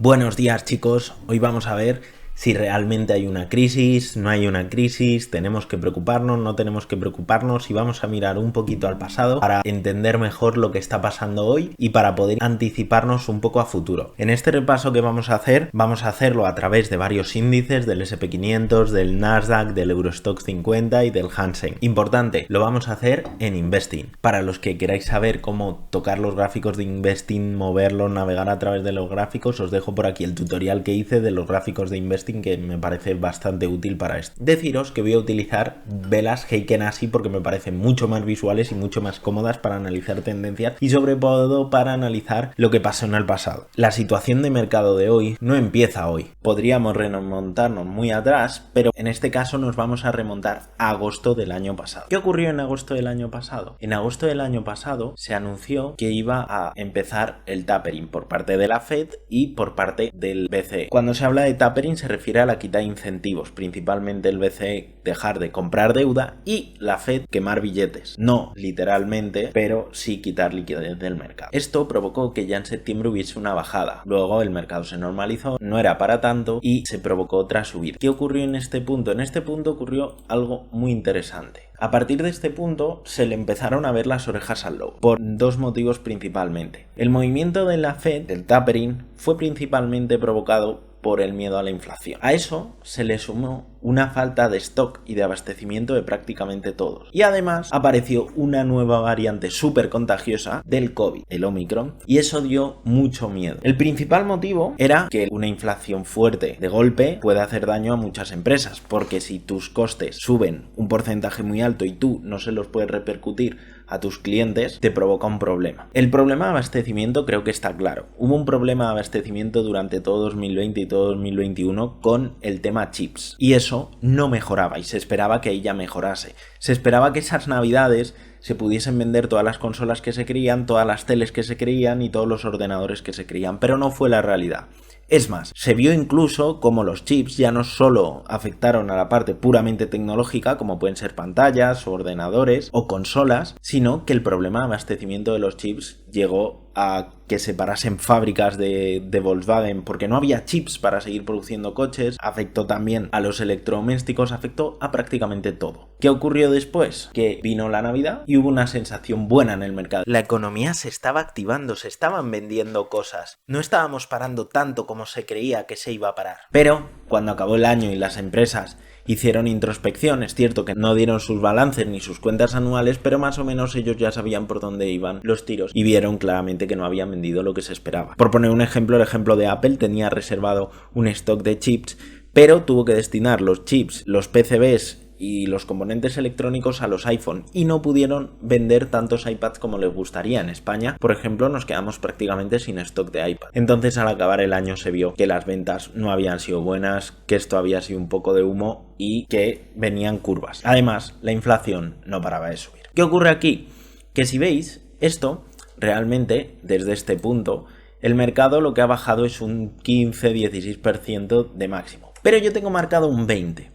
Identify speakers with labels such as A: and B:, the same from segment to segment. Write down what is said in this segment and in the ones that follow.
A: Buenos días, chicos, hoy vamos a ver si realmente hay una crisis, no hay una crisis, tenemos que preocuparnos, no tenemos que preocuparnos, y vamos a mirar un poquito al pasado para entender mejor lo que está pasando hoy y para poder anticiparnos un poco a futuro. En este repaso que vamos a hacerlo a través de varios índices, del S&P 500, del Nasdaq, del Eurostoxx 50 y del Hang Seng. Importante, lo vamos a hacer en Investing. Para los que queráis saber cómo tocar los gráficos de Investing, moverlos, navegar a través de los gráficos, os dejo por aquí el tutorial que hice de los gráficos de Investing, que me parece bastante útil para esto. Deciros que voy a utilizar velas Heiken Ashi porque me parecen mucho más visuales y mucho más cómodas para analizar tendencias y sobre todo para analizar lo que pasó en el pasado. La situación de mercado de hoy no empieza hoy. Podríamos remontarnos muy atrás, pero en este caso nos vamos a remontar a agosto del año pasado. ¿Qué ocurrió en agosto del año pasado? En agosto del año pasado se anunció que iba a empezar el tapering por parte de la Fed y por parte del BCE. Cuando se habla de tapering se refiere a la quita de incentivos, principalmente el BCE dejar de comprar deuda y la Fed quemar billetes. No literalmente, pero sí quitar liquidez del mercado. Esto provocó que ya en septiembre hubiese una bajada. Luego el mercado se normalizó, no era para tanto y se provocó otra subida. ¿Qué ocurrió en este punto? En este punto ocurrió algo muy interesante. A partir de este punto se le empezaron a ver las orejas al lobo, por dos motivos principalmente. El movimiento de la Fed, del tapering, fue principalmente provocado por el miedo a la inflación. A eso se le sumó una falta de stock y de abastecimiento de prácticamente todos. Y además apareció una nueva variante súper contagiosa del COVID, el Omicron, y eso dio mucho miedo. El principal motivo era que una inflación fuerte de golpe puede hacer daño a muchas empresas, porque si tus costes suben un porcentaje muy alto y tú no se los puedes repercutir a tus clientes, te provoca un problema. El problema de abastecimiento creo que está claro. Hubo un problema de abastecimiento durante todo 2020 y todo 2021 con el tema chips. Y eso no mejoraba y se esperaba que ella mejorase. Se esperaba que esas navidades se pudiesen vender todas las consolas que se querían, todas las teles que se querían y todos los ordenadores que se querían, pero no fue la realidad. Es más, se vio incluso como los chips ya no solo afectaron a la parte puramente tecnológica, como pueden ser pantallas o ordenadores o consolas, sino que el problema de abastecimiento de los chips llegó a que se parasen fábricas de Volkswagen porque no había chips para seguir produciendo coches, afectó también a los electrodomésticos, afectó a prácticamente todo. ¿Qué ocurrió después? Que vino la Navidad y hubo una sensación buena en el mercado. La economía se estaba activando, se estaban vendiendo cosas, no estábamos parando tanto como se creía que se iba a parar. Pero cuando acabó el año y las empresas hicieron introspección, es cierto que no dieron sus balances ni sus cuentas anuales, pero más o menos ellos ya sabían por dónde iban los tiros y vieron claramente que no habían vendido lo que se esperaba. Por poner un ejemplo, el ejemplo de Apple tenía reservado un stock de chips, pero tuvo que destinar los chips, los PCBs y los componentes electrónicos a los iPhone y no pudieron vender tantos iPads como les gustaría. En España, por ejemplo, nos quedamos prácticamente sin stock de iPad. Entonces, al acabar el año se vio que las ventas no habían sido buenas, que esto había sido un poco de humo y que venían curvas. Además, la inflación no paraba de subir. ¿Qué ocurre aquí? Que si veis esto, realmente desde este punto el mercado lo que ha bajado es un 15-16% de máximo. Pero yo tengo marcado un 20%.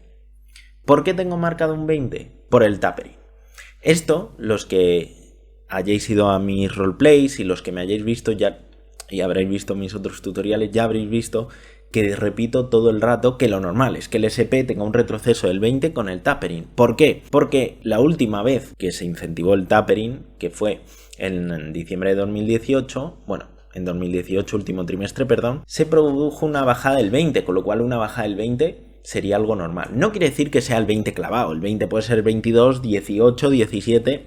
A: ¿Por qué tengo marcado un 20? Por el tapering. Esto, los que hayáis ido a mis roleplays y los que me hayáis visto ya y habréis visto mis otros tutoriales, ya habréis visto que repito todo el rato que lo normal es que el S&P tenga un retroceso del 20 con el tapering. ¿Por qué? Porque la última vez que se incentivó el tapering, que fue en diciembre de 2018, en 2018, último trimestre, se produjo una bajada del 20, con lo cual una bajada del 20 sería algo normal. No quiere decir que sea el 20 clavado, el 20 puede ser 22, 18, 17,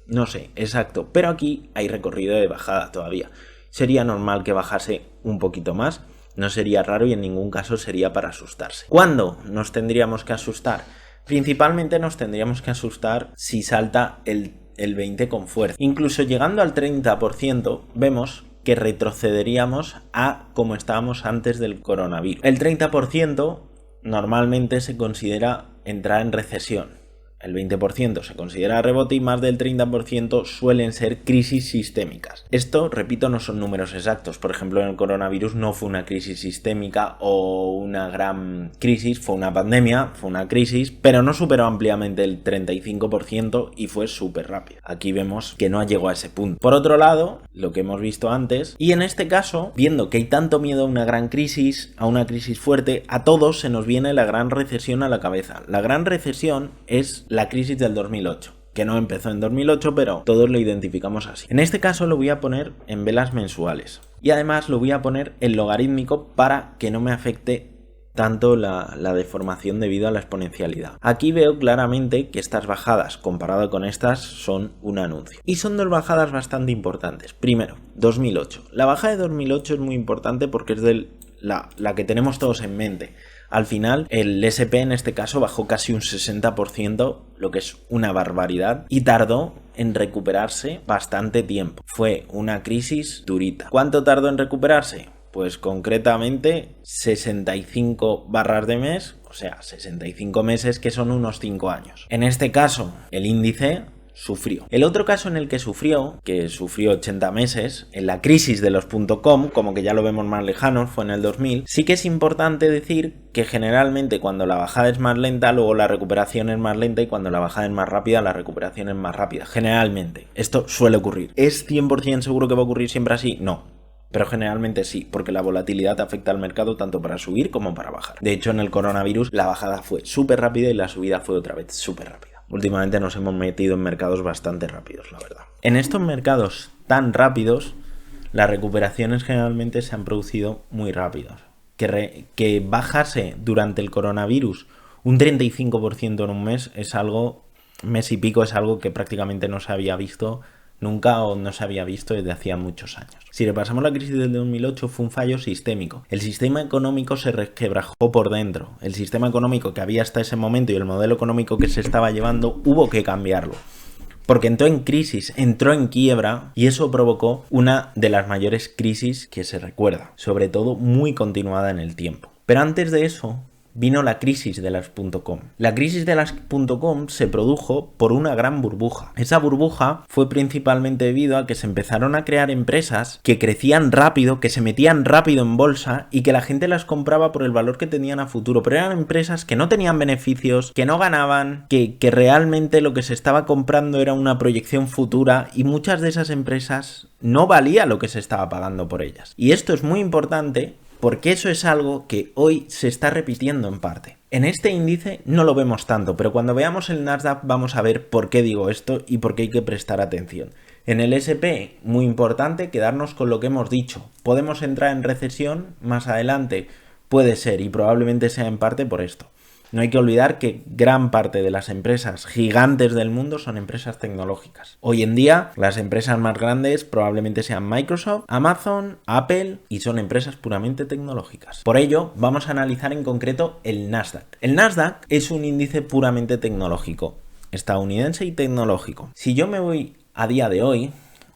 A: no sé, exacto, pero aquí hay recorrido de bajada todavía. Sería normal que bajase un poquito más, no sería raro y en ningún caso sería para asustarse. ¿Cuándo nos tendríamos que asustar? Principalmente nos tendríamos que asustar si salta el 20 con fuerza. Incluso llegando al 30% vemos que retrocederíamos a como estábamos antes del coronavirus. El 30% normalmente se considera entrar en recesión. el 20% se considera rebote y más del 30% suelen ser crisis sistémicas. Esto, repito, no son números exactos. Por ejemplo, en el coronavirus no fue una crisis sistémica o una gran crisis, fue una pandemia, fue una crisis, pero no superó ampliamente el 35% y fue súper rápido. Aquí vemos que no llegó a ese punto. Por otro lado, lo que hemos visto antes, y en este caso, viendo que hay tanto miedo a una gran crisis, a una crisis fuerte, a todos se nos viene la gran recesión a la cabeza. La gran recesión es la crisis del 2008, que no empezó en 2008, pero todos lo identificamos así. En este caso lo voy a poner en velas mensuales y además lo voy a poner en logarítmico para que no me afecte tanto la deformación debido a la exponencialidad. Aquí veo claramente que estas bajadas comparado con estas son un anuncio. Y son dos bajadas bastante importantes. Primero, 2008. La baja de 2008 es muy importante porque es la que tenemos todos en mente. Al final, el S&P en este caso bajó casi un 60%, lo que es una barbaridad, y tardó en recuperarse bastante tiempo. Fue una crisis durita. ¿Cuánto tardó en recuperarse? Pues concretamente 65 barras de mes, o sea, 65 meses, que son unos 5 años. En este caso, el índice sufrió. El otro caso en el que sufrió 80 meses, en la crisis de los .com, como que ya lo vemos más lejanos, fue en el 2000, sí que es importante decir que generalmente cuando la bajada es más lenta, luego la recuperación es más lenta y cuando la bajada es más rápida, la recuperación es más rápida. Generalmente, esto suele ocurrir. ¿Es 100% seguro que va a ocurrir siempre así? No. Pero generalmente sí, porque la volatilidad afecta al mercado tanto para subir como para bajar. De hecho, en el coronavirus la bajada fue súper rápida y la subida fue otra vez súper rápida. Últimamente nos hemos metido en mercados bastante rápidos, la verdad. En estos mercados tan rápidos, las recuperaciones generalmente se han producido muy rápidos. Que bajase durante el coronavirus un 35% en un mes es algo, mes y pico, es algo que prácticamente no se había visto nunca o no se había visto desde hacía muchos años. Si repasamos la crisis del 2008 fue un fallo sistémico. El sistema económico se resquebrajó por dentro. El sistema económico que había hasta ese momento y el modelo económico que se estaba llevando hubo que cambiarlo. Porque entró en crisis, entró en quiebra y eso provocó una de las mayores crisis que se recuerda. Sobre todo muy continuada en el tiempo. Pero antes de eso vino la crisis de las .com. La crisis de las .com se produjo por una gran burbuja. Esa burbuja fue principalmente debido a que se empezaron a crear empresas que crecían rápido, que se metían rápido en bolsa y que la gente las compraba por el valor que tenían a futuro. Pero eran empresas que no tenían beneficios, que no ganaban, que realmente lo que se estaba comprando era una proyección futura y muchas de esas empresas no valía lo que se estaba pagando por ellas. Y esto es muy importante porque eso es algo que hoy se está repitiendo en parte. En este índice no lo vemos tanto, pero cuando veamos el Nasdaq vamos a ver por qué digo esto y por qué hay que prestar atención. En el S&P, muy importante quedarnos con lo que hemos dicho. ¿Podemos entrar en recesión más adelante? Puede ser y probablemente sea en parte por esto. No hay que olvidar que gran parte de las empresas gigantes del mundo son empresas tecnológicas. Hoy en día, las empresas más grandes probablemente sean Microsoft, Amazon, Apple y son empresas puramente tecnológicas. Por ello, vamos a analizar en concreto el Nasdaq. El Nasdaq es un índice puramente tecnológico, estadounidense y tecnológico. Si yo me voy a día de hoy,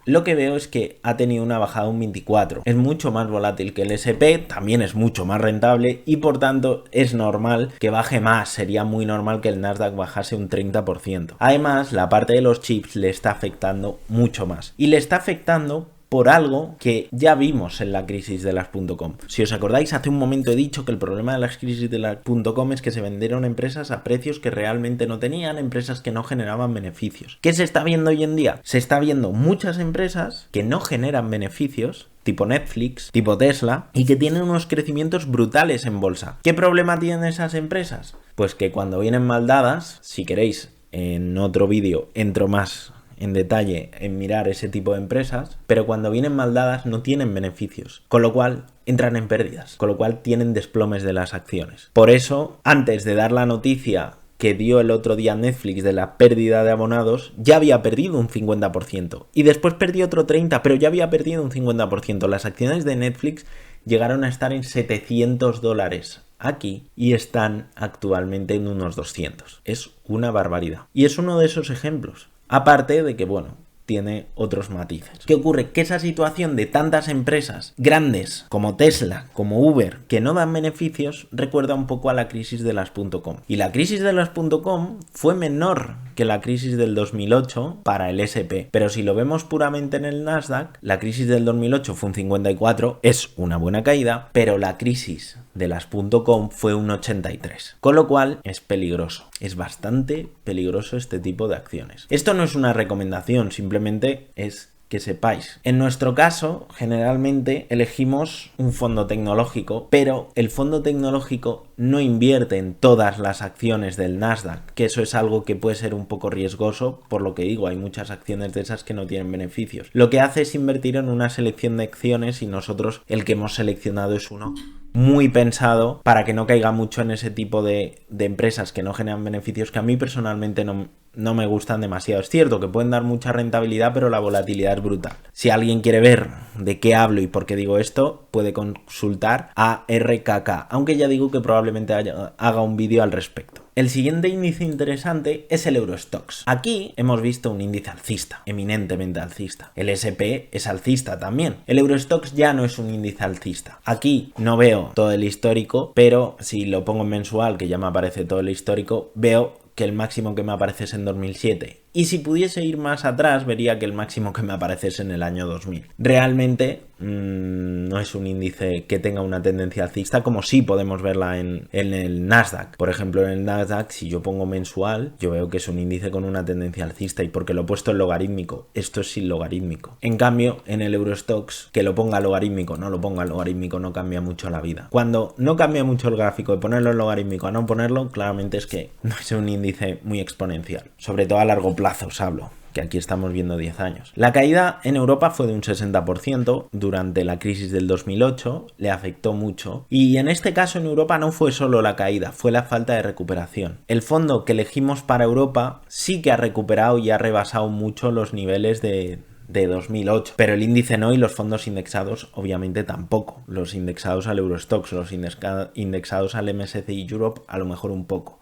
A: lo que veo es que ha tenido una bajada un 24. Es mucho más volátil que el S&P, también es mucho más rentable y por tanto es normal que baje más. Sería muy normal que el Nasdaq bajase un 30%. Además, la parte de los chips le está afectando mucho más. Y le está afectando por algo que ya vimos en la crisis de las .com. Si os acordáis, hace un momento he dicho que el problema de las crisis de las .com es que se vendieron empresas a precios que realmente no tenían, empresas que no generaban beneficios. ¿Qué se está viendo hoy en día? Se está viendo muchas empresas que no generan beneficios, tipo Netflix, tipo Tesla, y que tienen unos crecimientos brutales en bolsa. ¿Qué problema tienen esas empresas? Pues que cuando vienen mal dadas, si queréis, en otro vídeo entro más en detalle en mirar ese tipo de empresas, pero cuando vienen mal dadas no tienen beneficios, con lo cual entran en pérdidas, con lo cual tienen desplomes de las acciones. Por eso, antes de dar la noticia que dio el otro día Netflix de la pérdida de abonados, ya había perdido un 50% y después perdió otro 30%, pero ya había perdido un 50%. Las acciones de Netflix llegaron a estar en $700 aquí y están actualmente en unos 200. Es una barbaridad. Y es uno de esos ejemplos. Aparte de que, bueno, tiene otros matices. ¿Qué ocurre? Que esa situación de tantas empresas grandes como Tesla, como Uber, que no dan beneficios, recuerda un poco a la crisis de las .com. Y la crisis de las .com fue menor que la crisis del 2008 para el S&P. Pero si lo vemos puramente en el Nasdaq, la crisis del 2008 fue un 54, es una buena caída, pero la crisis de las .com fue un 83. Con lo cual es peligroso. Es bastante peligroso este tipo de acciones. Esto no es una recomendación, simplemente es que sepáis. En nuestro caso, generalmente elegimos un fondo tecnológico, pero el fondo tecnológico no invierte en todas las acciones del Nasdaq, que eso es algo que puede ser un poco riesgoso, por lo que digo, hay muchas acciones de esas que no tienen beneficios. Lo que hace es invertir en una selección de acciones y nosotros el que hemos seleccionado es uno muy pensado para que no caiga mucho en ese tipo de empresas que no generan beneficios, que a mí personalmente no me gustan demasiado. Es cierto que pueden dar mucha rentabilidad, pero la volatilidad es brutal. Si alguien quiere ver de qué hablo y por qué digo esto, puede consultar a RKK, aunque ya digo que probablemente haga un vídeo al respecto. El siguiente índice interesante es el Eurostoxx. Aquí hemos visto un índice alcista, eminentemente alcista. El S&P es alcista también. El Eurostoxx ya no es un índice alcista. Aquí no veo todo el histórico, pero si lo pongo en mensual, que ya me aparece todo el histórico, veo que el máximo que me aparece es en 2007. Y si pudiese ir más atrás, vería que el máximo que me aparece es en el año 2000. Realmente no es un índice que tenga una tendencia alcista, como sí podemos verla en el Nasdaq. Por ejemplo, en el Nasdaq, si yo pongo mensual, yo veo que es un índice con una tendencia alcista, y porque lo he puesto en logarítmico. Esto es sin logarítmico. En cambio, en el Eurostoxx, que lo ponga logarítmico, no lo ponga logarítmico, no cambia mucho la vida. Cuando no cambia mucho el gráfico de ponerlo en logarítmico a no ponerlo, claramente es que no es un índice muy exponencial. Sobre todo a largo plazo os hablo, que aquí estamos viendo 10 años. La caída en Europa fue de un 60% durante la crisis del 2008, le afectó mucho, y en este caso en Europa no fue solo la caída, fue la falta de recuperación. El fondo que elegimos para Europa sí que ha recuperado y ha rebasado mucho los niveles de 2008, pero el índice no, y los fondos indexados obviamente tampoco. Los indexados al Eurostoxx, los indexados al MSCI Europe a lo mejor un poco,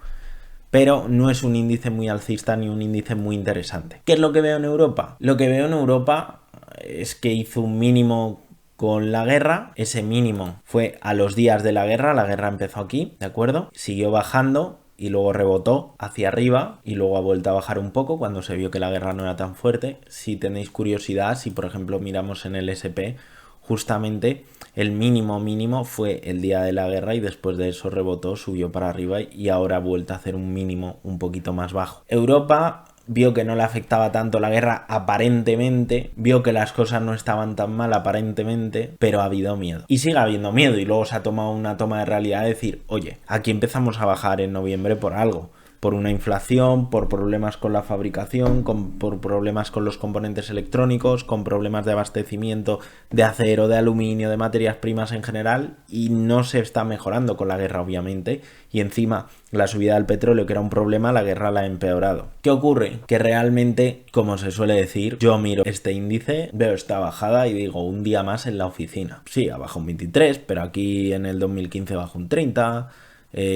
A: pero no es un índice muy alcista ni un índice muy interesante. ¿Qué es lo que veo en Europa? Lo que veo en Europa es que hizo un mínimo con la guerra. Ese mínimo fue a los días de la guerra empezó aquí, ¿de acuerdo? Siguió bajando y luego rebotó hacia arriba y luego ha vuelto a bajar un poco cuando se vio que la guerra no era tan fuerte. Si tenéis curiosidad, si por ejemplo miramos en el SP, justamente el mínimo fue el día de la guerra y después de eso rebotó, subió para arriba y ahora ha vuelto a hacer un mínimo un poquito más bajo. Europa vio que no le afectaba tanto la guerra aparentemente, vio que las cosas no estaban tan mal aparentemente, pero ha habido miedo. Y sigue habiendo miedo, y luego se ha tomado una toma de realidad de decir, oye, aquí empezamos a bajar en noviembre por algo. Por una inflación, por problemas con la fabricación, por problemas con los componentes electrónicos, con problemas de abastecimiento de acero, de aluminio, de materias primas en general, y no se está mejorando con la guerra obviamente, y encima la subida del petróleo, que era un problema, la guerra la ha empeorado. ¿Qué ocurre? Que realmente, como se suele decir, yo miro este índice, veo esta bajada y digo, un día más en la oficina. Sí, ha bajado un 23, pero aquí en el 2015 bajó un 30...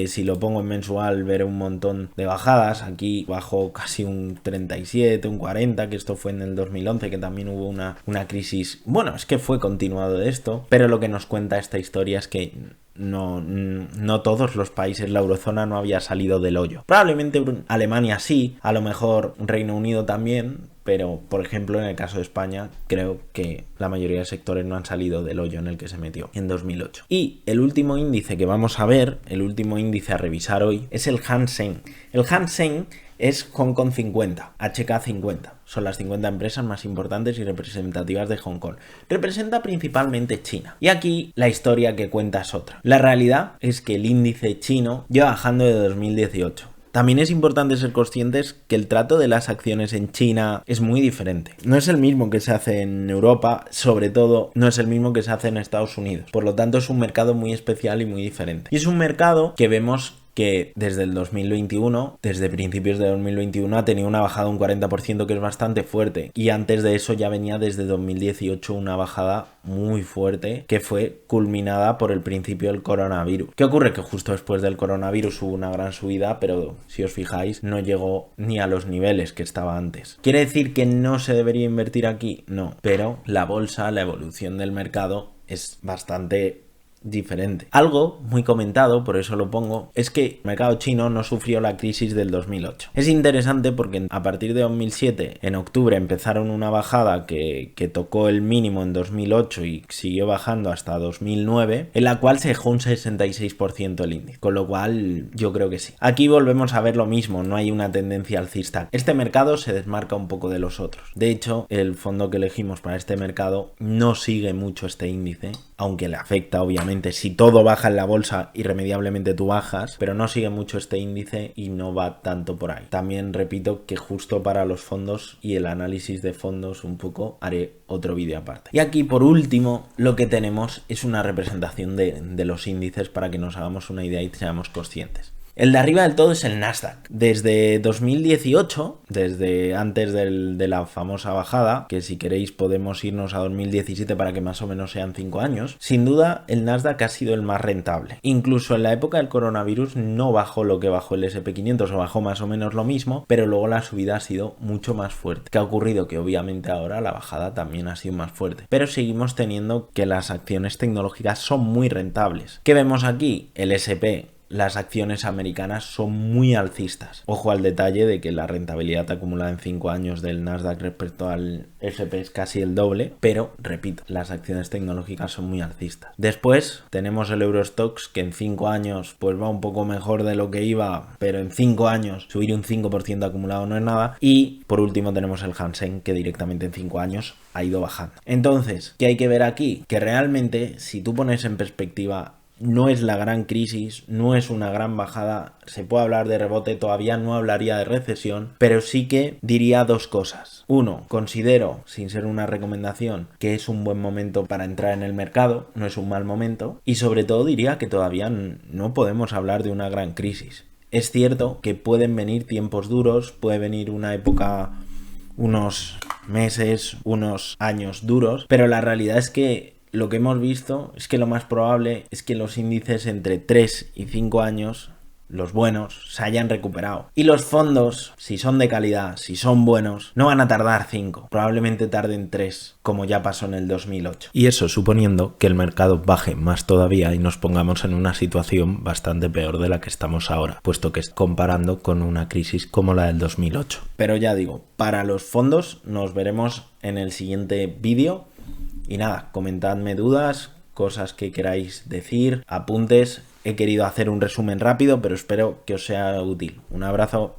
A: si lo pongo en mensual veré un montón de bajadas. Aquí bajó casi un 37, un 40, que esto fue en el 2011, que también hubo una crisis. Bueno, es que fue continuado de esto, pero lo que nos cuenta esta historia es que no todos los países, la eurozona no había salido del hoyo. Probablemente Alemania sí, a lo mejor Reino Unido también, pero por ejemplo en el caso de España creo que la mayoría de sectores no han salido del hoyo en el que se metió en 2008. Y el último índice que vamos a ver, el último índice a revisar hoy, es el Hang Seng. El Hang Seng es Hong Kong 50, HK 50. Son las 50 empresas más importantes y representativas de Hong Kong. Representa principalmente China. Y aquí la historia que cuenta es otra. La realidad es que el índice chino lleva bajando de 2018. También es importante ser conscientes que el trato de las acciones en China es muy diferente. No es el mismo que se hace en Europa, sobre todo no es el mismo que se hace en Estados Unidos. Por lo tanto es un mercado muy especial y muy diferente. Y es un mercado que vemos que desde el 2021, desde principios de 2021, ha tenido una bajada de un 40%, que es bastante fuerte. Y antes de eso ya venía desde 2018 una bajada muy fuerte, que fue culminada por el principio del coronavirus. ¿Qué ocurre? Que justo después del coronavirus hubo una gran subida, pero si os fijáis, no llegó ni a los niveles que estaba antes. ¿Quiere decir que no se debería invertir aquí? No, pero la bolsa, la evolución del mercado es bastante diferente. Algo muy comentado, por eso lo pongo, es que el mercado chino no sufrió la crisis del 2008. Es interesante porque a partir de 2007, en octubre, empezaron una bajada que tocó el mínimo en 2008 y siguió bajando hasta 2009, en la cual se dejó un 66% el índice, con lo cual yo creo que sí. Aquí volvemos a ver lo mismo, no hay una tendencia alcista. Este mercado se desmarca un poco de los otros. De hecho, el fondo que elegimos para este mercado no sigue mucho este índice, aunque le afecta obviamente si todo baja en la bolsa, irremediablemente tú bajas, pero no sigue mucho este índice y no va tanto por ahí. También repito que justo para los fondos y el análisis de fondos un poco haré otro vídeo aparte. Y aquí por último lo que tenemos es una representación de los índices para que nos hagamos una idea y seamos conscientes. El de arriba del todo es el Nasdaq. Desde 2018, desde antes de la famosa bajada, que si queréis podemos irnos a 2017 para que más o menos sean 5 años, sin duda el Nasdaq ha sido el más rentable. Incluso en la época del coronavirus no bajó lo que bajó el S&P 500, o bajó más o menos lo mismo, pero luego la subida ha sido mucho más fuerte. ¿Qué ha ocurrido? Que obviamente ahora la bajada también ha sido más fuerte. Pero seguimos teniendo que las acciones tecnológicas son muy rentables. ¿Qué vemos aquí? El S&P. Las acciones americanas son muy alcistas. Ojo al detalle de que la rentabilidad acumulada en 5 años del Nasdaq respecto al S&P es casi el doble, pero repito, las acciones tecnológicas son muy alcistas. Después tenemos el Eurostoxx, que en 5 años pues va un poco mejor de lo que iba, pero en 5 años subir un 5% acumulado no es nada. Y por último tenemos el Hang Seng, que directamente en 5 años ha ido bajando. Entonces, ¿qué hay que ver aquí? Que realmente, si tú pones en perspectiva, no es la gran crisis, no es una gran bajada, se puede hablar de rebote, todavía no hablaría de recesión, pero sí que diría dos cosas. Uno, considero, sin ser una recomendación, que es un buen momento para entrar en el mercado, no es un mal momento, y sobre todo diría que todavía no podemos hablar de una gran crisis. Es cierto que pueden venir tiempos duros, puede venir una época, unos meses, unos años duros, pero la realidad es que lo que hemos visto es que lo más probable es que los índices entre 3 y 5 años, los buenos, se hayan recuperado. Y los fondos, si son de calidad, si son buenos, no van a tardar 5, probablemente tarden 3, como ya pasó en el 2008. Y eso suponiendo que el mercado baje más todavía y nos pongamos en una situación bastante peor de la que estamos ahora, puesto que es comparando con una crisis como la del 2008. Pero ya digo, para los fondos nos veremos en el siguiente vídeo. Y nada, comentadme dudas, cosas que queráis decir, apuntes. He querido hacer un resumen rápido, pero espero que os sea útil. Un abrazo.